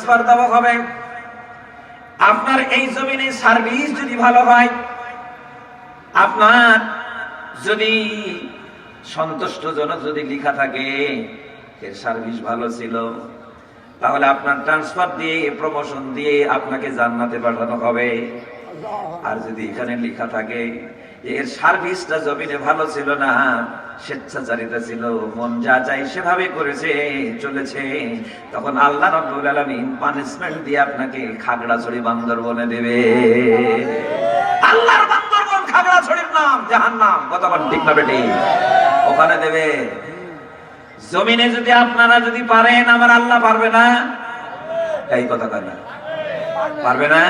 Transfer দেওয়া হবে। আপনার এই জমিনে সার্ভিস যদি ভালো হয়, আপনার যদি সন্তুষ্টজনক যদি লেখা থাকে এর সার্ভিস ভালো ছিল, তাহলে আপনার ট্রান্সফার দিয়ে প্রমোশন দিয়ে আপনাকে জান্নাতে পাঠানো হবে। আর যদি এখানে লেখা থাকে এর সার্ভিসটা জমিনে ভালো ছিল না, স্বেচ্ছাচারিতা ছিল, মন যা চাই সেভাবে করেছে চলেছে, তখন আল্লাহ রাব্বুল আলামিন পানিশমেন্ট দিয়ে আপনাকে খাগড়াছড়ি বান্দরবনে দেবে। আল্লাহর বান্দরবন খাগড়াছড়ির নাম জাহান্নাম, কতক্ষণ ঠিক না বেটি? ওখানে দেবে। জমিনে যদি আপনারা যদি পারেন, আমার আল্লাহ পারবে না? এই কথা কেন পারবে না?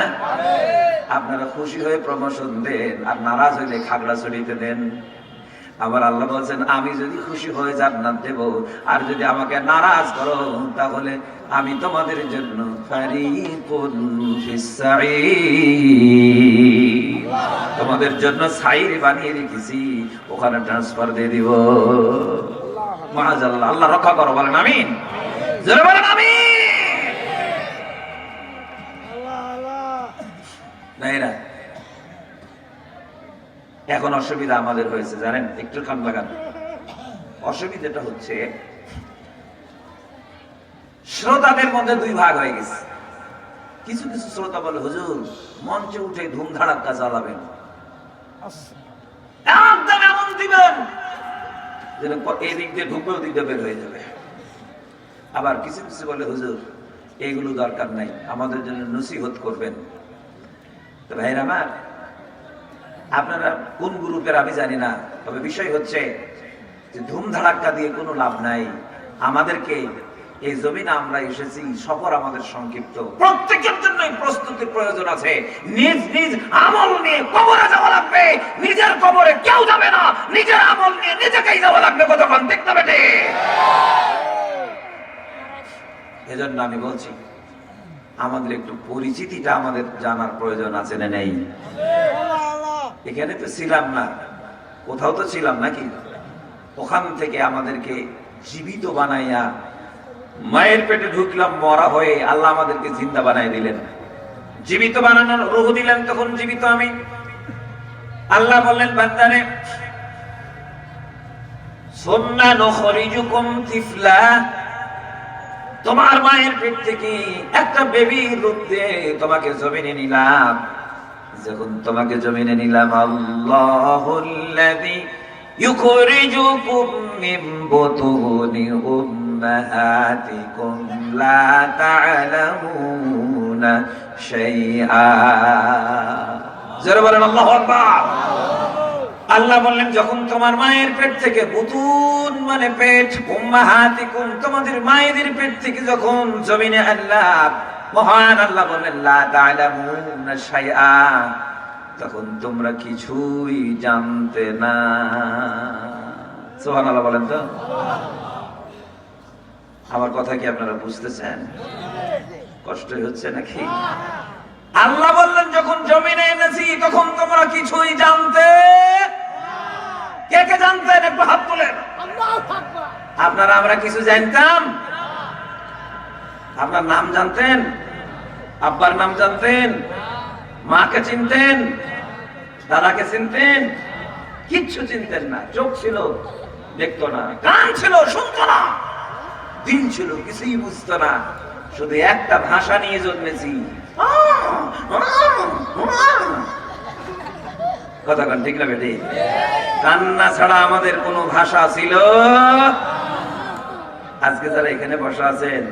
আপনারা খুশি হয়ে প্রমোশন দেন, আর নারাজ হইলে খাগড়াছড়িতে দেন। আবার আল্লাহ বলছেন আমি যদি খুশি হয়ে জান্নাত দেব, আর যদি আমাকে নারাজ করো তাহলে আমি তোমাদের জন্য ফারিকুন ফিস সাঈর, তোমাদের জন্য সাইর বানিয়ে রেখেছি, ওখানে ট্রান্সফার দিয়ে দিব। মাআযাল্লাহ, আল্লাহ রক্ষা করো, বলেন আমিন। জোরে বলেন আমিন। ভাইরা, এখন অসুবিধা আমাদের হয়েছে জানেন, একটু কান লাগান। অসুবিধাটা হচ্ছে শ্রোতাদের মধ্যে দুই ভাগ হয়ে গেছে। কিছু কিছু শ্রোতা বলে হুজুর মঞ্চে উঠে ধুমধাড়াক্কা চালাবেন, একদম এমন দিবেন যেন এদিক দিয়ে ঢুকবে ওদিক দিয়ে বের হয়ে যাবে। আবার কিছু কিছু বলে হুজুর এগুলো দরকার নাই, আমাদের জন্য নসিহত করবেন। তো ভাইরা আমার, আপনারা কোন গ্রুপের আমি জানি না, তবে বিষয় হচ্ছে যে ধুমধাড়াক্কা দিয়ে কোনো লাভ নাই। আমাদেরকে এই জমিনে আমরা এসেছি, সফর আমাদের সংক্ষিপ্ত, প্রত্যেকের জন্যই প্রস্তুতির প্রয়োজন আছে। নিজ নিজ আমল নিয়ে কবরে যাওয়া লাগবে, নিজের কবরে কেউ যাবে না, নিজের আমল নিয়ে নিজেকেই যাওয়া লাগবে। কতক্ষণ দেখতে বেটে? এজন্য আমি বলছি আমাদের একটু পরিচিতিটা আমাদের জানার প্রয়োজন আছে না নেই? এখানে তো ছিলাম না, কোথাও তো ছিলাম নাকি? ওখান থেকে আমাদেরকে জীবিত বানাইয়া মায়ের পেটে ঢুকলাম মরা হয়ে, আল্লাহ আমাদেরকে জিন্দা বানাই দিলেন, জীবিত বানানোর রূহ দিলেন, তখন জীবিত আমি। আল্লাহ বললেন বান্দারে সুম্মা নুখরিজুকুম তিফলা, তোমার মায়ের পেট থেকে একটা বেবির রূপ দিয়ে তোমাকে জমিনে নিলাম। যখন তোমাকে জমিনে নিলাম, আল্লাহুল্লাযী ইউখরিজুকুম মিন বুতুনি উম্মাহাতিকুম লা তা'লামুনা শাইআ। যারা বলেন আল্লাহু আকবার। আল্লাহ বললেন যখন তোমার মায়ের পেট থেকে, বুতুন মানে পেট, উম্মাহাতিকুম তোমাদের মায়েদের পেট থেকে যখন জমিনে আল্লাহ মহান আল্লাহ বললেন লা তা'লামুনা শাইআ, তখন তোমরা কিছুই জানতে না। সুবহানাল্লাহ বলেন তো। আমার কথা কি আপনারা বুঝতেছেন? কষ্ট হচ্ছে নাকি? আল্লাহ বললেন যখন জমিনে এনেছি তখন তোমরা কিছুই জানতে। কে কে জানতেন একটু হাত তোলেন। আপনারা আমরা কিছু জানতাম? আপনার নাম জানতেন? আব্বার নাম জানতেন? মাকে চিনতেন? দাদাকে চিনতেন? কিচ্ছু চিনতেন না। চোখ ছিল দেখতো না, কান ছিল শুনতো না, দিন ছিল কিছুই বুঝতো না। শুধু একটা ভাষা নিয়ে জন্মেছি, কথা কন ঠিক না বেটি? কান্না ছাড়া আমাদের কোনো ভাষা ছিল। আজকে যারা এখানে বসা আছেন,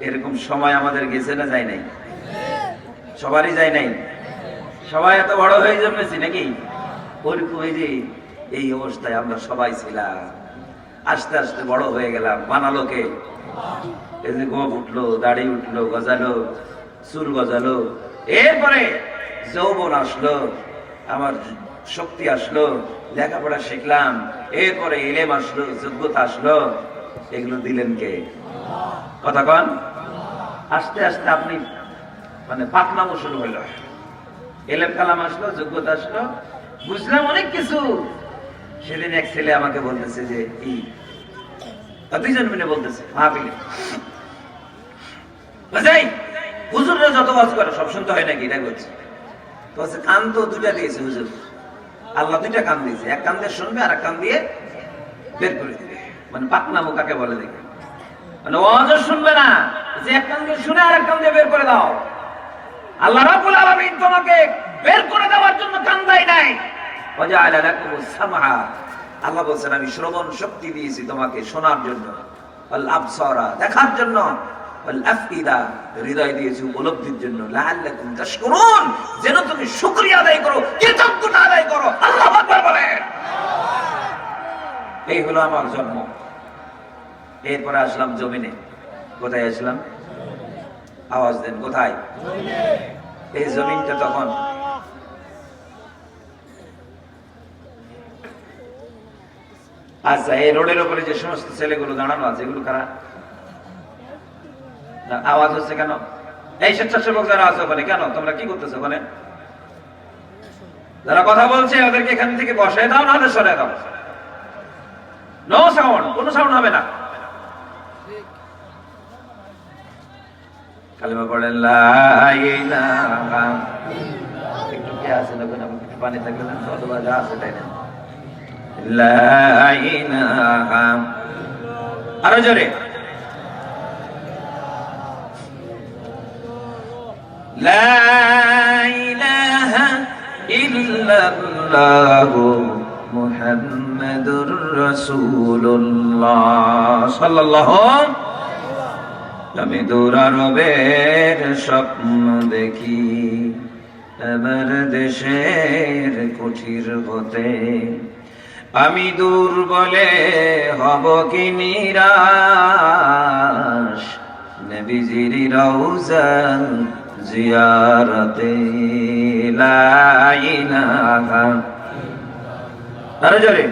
এরকম সময় আমাদের গেছে না যায় নাই? সবারই যায় নাই। সবাই এত বড় হয়ে জন্মেছি নাকি? ওরকম এই অবস্থায় আমরা সবাই ছিলাম। আস্তে আস্তে বড় হয়ে গেলাম। বানালো কে? এই যে গোপ উঠলো, দাড়ি উঠলো, গজালো, চুল গজালো, এরপরে যৌবন আসলো, আমার শক্তি আসলো, লেখাপড়া শিখলাম, এরপরে ইলম আসলো, যোগ্যতা আসলো। এগুলো দিলেন কে? কথা কন। আস্তে আস্তে আপনি মানে পাকনামো শুরু হইল, এলেম কালাম আসলো, যোগ্যতা আসলো, বুঝলাম অনেক কিছু। সেদিন এক ছেলে আমাকে বলতেছে যে দুইজন মিলে বলতেছে মাহফিলে, হুজুররা যত ওয়াজ করে সব শুনতে হয় নাকি, এটা বলছে। তো কান তো দুইটা দিয়েছে হুজুর, আল্লাহ দুইটা কান দিয়েছে, এক কান দিয়ে শুনবে আর এক কান দিয়ে বের করে দিবে। মানে পাকনামো কাকে বলে দেখে, মানে ওয়াজও শুনবে না, যে এক কান দিয়ে শুনে আর এক কান দিয়ে বের করে দাও। আল্লাহ রাব্বুল আলামিন তোমাকে বের করে দেওয়ার জন্য কান দেয় নাই। ওয়াজআলা লাকুমুস সামআ, আল্লাহ বলেন আমি শ্রবণ শক্তি দিয়েছি তোমাকে শোনার জন্য, ওয়াল আবসারা দেখার জন্য, ওয়াল আফইদা হৃদয় দিয়েছি উপলব্ধির জন্য, লাআল্লাকুম তাশকুরুন যেন তুমি শুকরিয়া আদায় করো, কৃতজ্ঞতা আদায় করো। আল্লাহু আকবার বলেন। এই হলো আমার জন্ম। এরপরে আসলাম জমিনে। কোথায় আসলাম? আওয়াজ দেন, কোথায়? এই জমিনটা তখন আচ্ছা, এই রোডের উপরে যে সমস্ত ছেলেগুলো দাঁড়ানো আছে এগুলো কারা? আওয়াজ হচ্ছে কেন? এই স্বেচ্ছাসেবক যারা আছে ওখানে, কেন তোমরা কি করতেছো ওখানে? যারা কথা বলছে ওদেরকে এখান থেকে বসায় দাও, নাহলে সরে দাও। নো সাউন্ড, কোনো সাউন্ড হবে না। কালিমা পড়েন লা ইলাহা। একটু কে আছে না, একটু পানি থাকলে না, অথবা যা আছে তাই না। লা ইলাহা, আরো জোরে। লা ইলাহা ইল্লাল্লাহু মুহাম্মাদুর রাসূলুল্লাহ সাল্লাল্লাহু। আমি দূরারবের স্বপ্ন দেখি, আমার দেশের কুঠির হতে। আমি দূর বলে হব কি নিরাশ, নবীজির রওজা জিয়ারতে। লা ইলাহা, আরো জোরে।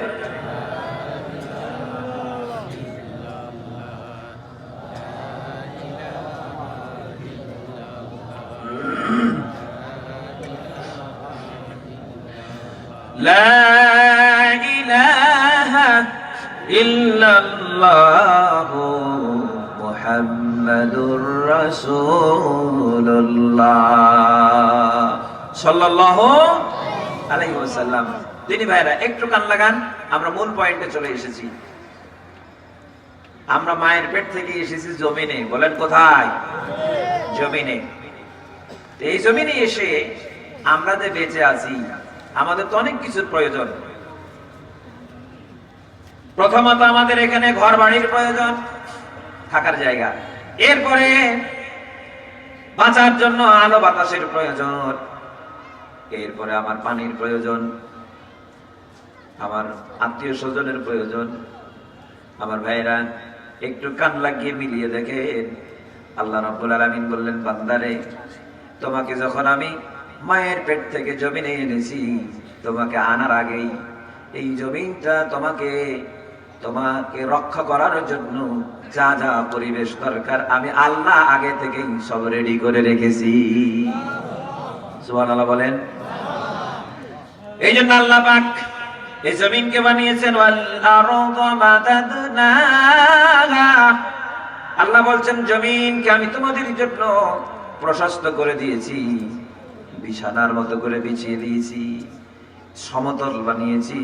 লা ইলাহা ইল্লাল্লাহু মুহাম্মাদুর রাসূলুল্লাহ সাল্লাল্লাহু আলাইহি ওয়াসাল্লাম। দিনী ভাইরা একটু কান লাগান, আমরা মূল পয়েন্টে চলে এসেছি। আমরা মায়ের পেট থেকে এসেছি জমিনে। বলেন কোথায়? জমিনে। এই জমিনে এসে আমরা যে বেঁচে আছি, আমাদের তো অনেক কিছুর প্রয়োজন। প্রথমত আমাদের এখানে ঘর বাড়ির প্রয়োজন, থাকার জায়গা। এরপরে বাঁচার জন্য আলো বাতাসের প্রয়োজন। এরপরে আমার পানির প্রয়োজন, আমার আত্মীয় স্বজনের প্রয়োজন। আমার ভাইরা একটু কান লাগিয়ে মিলিয়ে দেখেন, আল্লাহ রাব্বুল আলামিন বললেন, বান্দারে তোমাকে যখন আমি মায়ের পেট থেকে জমিনে এনেছি, তোমাকে আনার আগেই এই জমিনটা তোমাকে রক্ষা করার জন্য যা যা পরিবেশ দরকার আমি আল্লাহ আগে থেকেই সব রেডি করে রেখেছি। সুবহানাল্লাহ বলেন। এই জন্য আল্লাহ পাক এই জমিনকে বানিয়েছেন, ওয়াল আরদা মাদাদনাহা। আল্লাহ বলছেন জমিনকে আমি তোমাদের জন্য প্রশস্ত করে দিয়েছি, বিছানার মতো করে বিছিয়ে দিয়েছি, সমতল বানিয়েছি।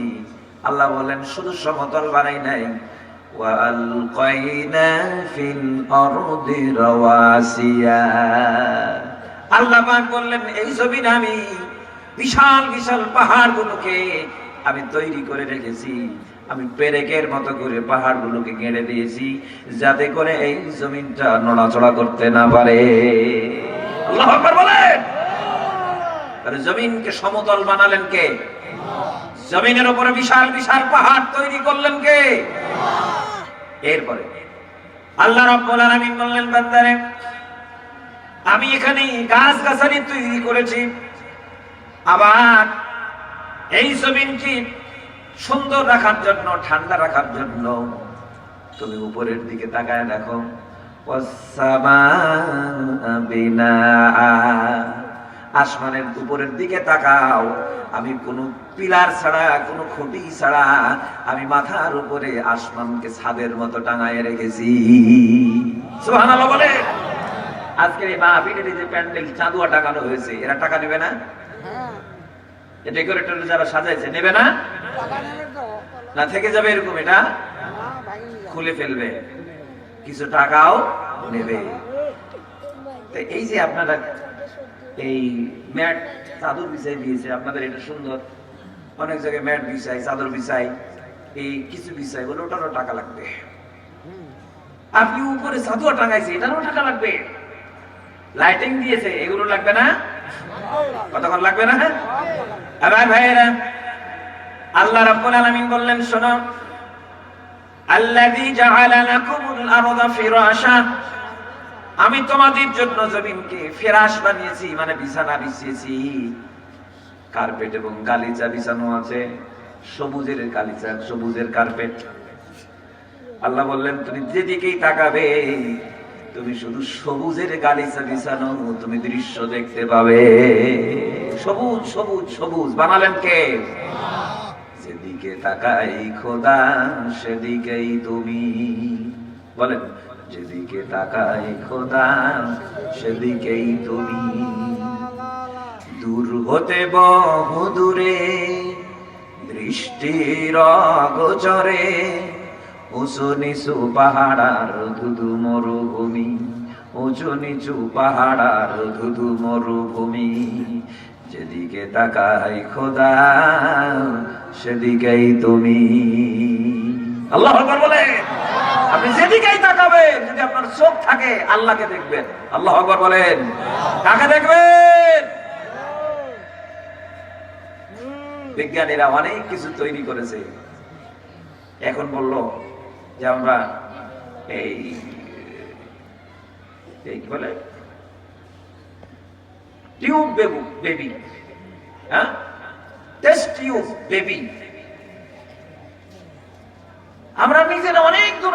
আল্লাহ বলেন শুধু সমতল বানাই নাই, ওয়া আলকাইনা ফিল আরদি রাওয়াসিয়া। আল্লাহ পাক বললেন এই জমিন আমি বিশাল বিশাল পাহাড়গুলোকে আমি তৈরি করে রেখেছি, আমি পেরেকের মতো করে পাহাড়গুলোকে গেড়ে দিয়েছি, যাতে করে এই জমিনটা নড়াচড়া করতে না পারে। আল্লাহু আকবার বলেন। তাহলে জমিনকে সমতল বানালেন কে? জমিনের উপরে বিশাল বিশাল পাহাড় তৈরি করলেন কে? এরপরে আল্লাহ রাব্বুল আলামিন বললেন, বান্দারে আমি এখানে গাছ গাছালি তৈরি করেছি, আবার এই জমিনকে সুন্দর রাখার জন্য, ঠান্ডা রাখার জন্য তুমি উপরের দিকে তাকায় দেখো, আসমানের উপরের দিকে তাকাও, আমি কোনো পিলার ছাড়া, কোনো খুঁটি ছাড়া আমি মাথার উপরে আসমানকে ছাদের মতো টাঙায় রেখেছি। সুবহানাল্লাহ বলে। আজকের এই মাহফিলের যে প্যান্ডেল চাঁদুয়া টাকানো হয়েছে, এরা টাকা নেবে না? ডেকোরেটর যারা সাজাইছে নেবে না? না থেকে যাবে এরকম, এটা খুলে ফেলবে, কিছু টাকাও নেবে। এই যে আপনারা এই ম্যাট চাদর বিছাই দিয়েছে, আপনাদের এটা সুন্দর, অনেক জায়গায় ম্যাট বিছাই, চাদর বিছাই, এই কিছু বিছাই বলে ওটারও টাকা লাগবে। আপনি উপরে চাদর টাঙাইছে, এটারও টাকা লাগবে। লাইটিং দিয়েছে, এগুলো লাগবে না? কতক্ষণ লাগবে না? আমার ভাইয়েরা, আল্লাহ রাব্বুল আলামিন বললেন, শোনো, আল্লাযী জাআলা লাকুমুল আরদা ফিরাশা, আমি তোমাদের জন্য জমিনকে ফিরাশ বানিয়েছি, মানে বিছানা বিছিয়েছি। কার্পেট এবং গালিচা বিছানো আছে, সবুজের গালিচা, সবুজের কার্পেট। আল্লাহ বললেন, তুমি যেদিকেই তাকাবে তুমি শুধু সবুজের গালিচা বিছানো তুমি দৃশ্য দেখতে পাবে। সবুজ সবুজ সবুজ বানালেন কে? যেদিকে তাকাই খোদা সেদিকেই তুমি। বলেন, যেদিকে তাকাই খোদা সেদিকেই তুমি। দূর হতে বহু দূরে দৃষ্টির অগোচরে, উঁচু নিচু পাহাড় আর ধুধু মরুভূমি, উঁচু নিচু পাহাড় আর ধুধু মরুভূমি। যেদিকে তাকাই খোদা সেদিকেই তুমি। আল্লাহু আকবার বলে। আপনি যেদিকেই তাকাবেন, যদি আপনার চোখ থাকে আল্লাহকে দেখবেন। আল্লাহু আকবার বলেন। কাকে দেখবেন? বিজ্ঞানীরা অনেক কিছু তৈরি করেছে। এখন বললো যে আমরা এই কি বলে টিউব বেবি, হ্যাঁ, টেস্ট টিউব বেবি, আমরা নিজেরা অনেক দূর